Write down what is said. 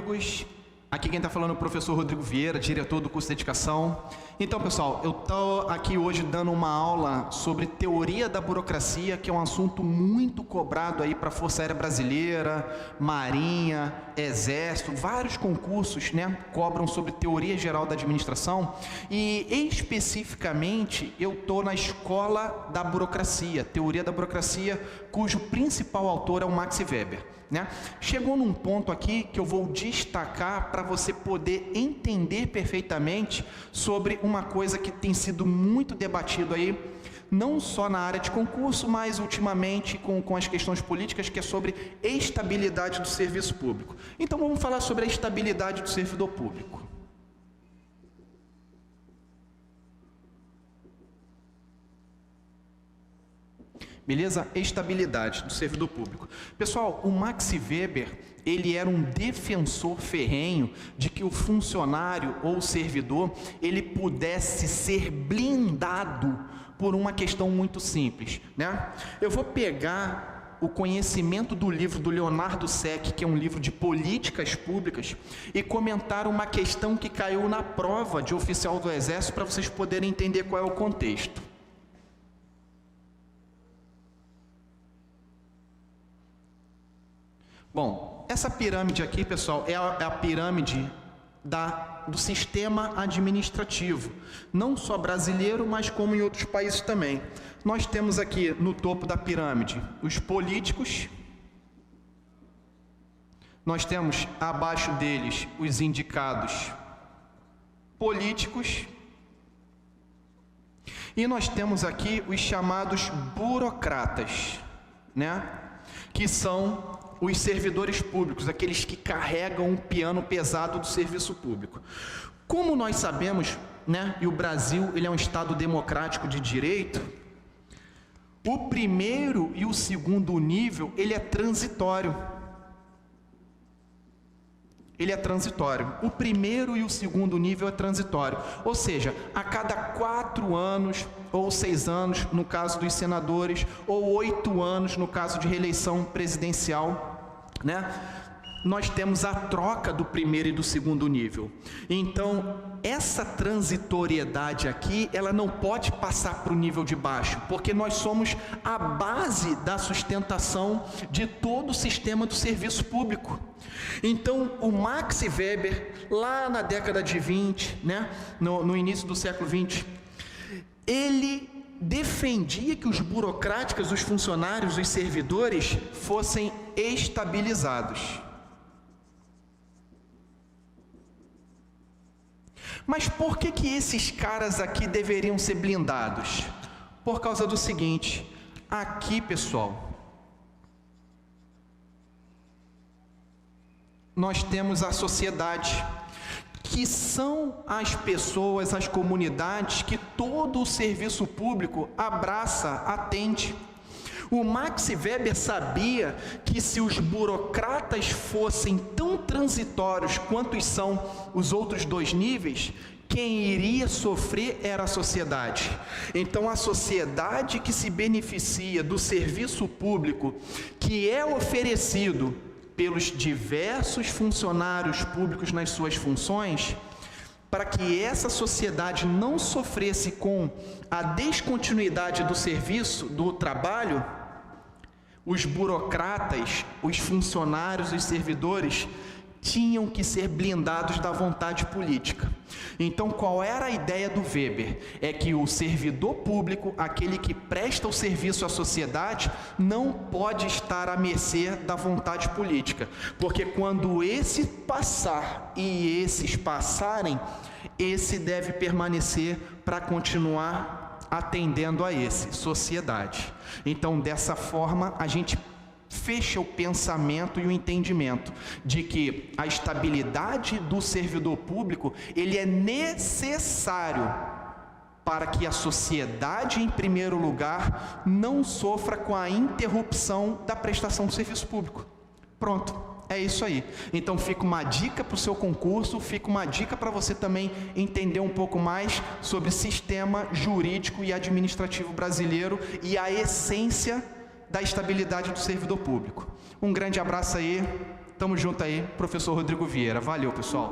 amigos, aqui quem está falando é o professor Rodrigo Vieira, diretor do curso de Dedicação. Então, pessoal, eu estou aqui hoje dando uma aula sobre teoria da burocracia, que é um assunto muito cobrado aí para a Força Aérea Brasileira, Marinha, Exército, vários concursos, né, cobram sobre teoria geral da administração e, especificamente, eu estou na Escola da Burocracia, teoria da burocracia, cujo principal autor é o Max Weber. Né? Chegou num ponto aqui que eu vou destacar para você poder entender perfeitamente sobre uma coisa que tem sido muito debatido aí, não só na área de concurso, mas ultimamente com as questões políticas, que é sobre estabilidade do serviço público. Então vamos falar sobre a estabilidade do servidor público. Beleza? Estabilidade do servidor público. Pessoal, o Max Weber, ele era um defensor ferrenho de que o funcionário ou o servidor, ele pudesse ser blindado por uma questão muito simples, né? Eu vou pegar o conhecimento do livro do Leonardo Seck, que é um livro de políticas públicas, e comentar uma questão que caiu na prova de oficial do Exército para vocês poderem entender qual é o contexto. Bom, essa pirâmide aqui, pessoal, é a pirâmide do sistema administrativo, não só brasileiro, mas como em outros países também. Nós temos aqui no topo da pirâmide os políticos, nós temos abaixo deles os indicados políticos, e nós temos aqui os chamados burocratas, né? Que são os servidores públicos, aqueles que carregam o piano pesado do serviço público. Como nós sabemos, né, e o Brasil ele é um Estado democrático de direito, o primeiro e o segundo nível, ele é transitório. Ele é transitório. O primeiro e o segundo nível é transitório. Ou seja, a cada 4 anos, ou 6 anos, no caso dos senadores, ou 8 anos, no caso de reeleição presidencial, né? Nós temos a troca do primeiro e do segundo nível. Então, essa transitoriedade aqui, ela não pode passar para o nível de baixo, porque nós somos a base da sustentação de todo o sistema do serviço público. Então, o Max Weber, lá na década de 20, né, no início do século 20, ele defendia que os burocráticos, os funcionários, os servidores fossem estabilizados. Mas por que esses caras aqui deveriam ser blindados? Por causa do seguinte, aqui, pessoal, nós temos a sociedade, que são as pessoas, as comunidades que todo o serviço público abraça, atende. O Max Weber sabia que se os burocratas fossem tão transitórios quanto são os outros 2 níveis, quem iria sofrer era a sociedade. Então, a sociedade que se beneficia do serviço público que é oferecido pelos diversos funcionários públicos nas suas funções, para que essa sociedade não sofresse com a descontinuidade do serviço, do trabalho, os burocratas, os funcionários, os servidores tinham que ser blindados da vontade política. Então, qual era a ideia do Weber? É que o servidor público, aquele que presta o serviço à sociedade, não pode estar à mercê da vontade política, porque quando esse passar e esses passarem, esse deve permanecer para continuar atendendo a esse, sociedade. Então, dessa forma, a gente fecha o pensamento e o entendimento de que a estabilidade do servidor público, ele é necessário para que a sociedade, em primeiro lugar, não sofra com a interrupção da prestação do serviço público. Pronto, é isso aí. Então fica uma dica para o seu concurso, fica uma dica para você também entender um pouco mais sobre sistema jurídico e administrativo brasileiro e a essência da estabilidade do servidor público. Um grande abraço aí Tamo junto aí, professor Rodrigo Vieira. Valeu, pessoal.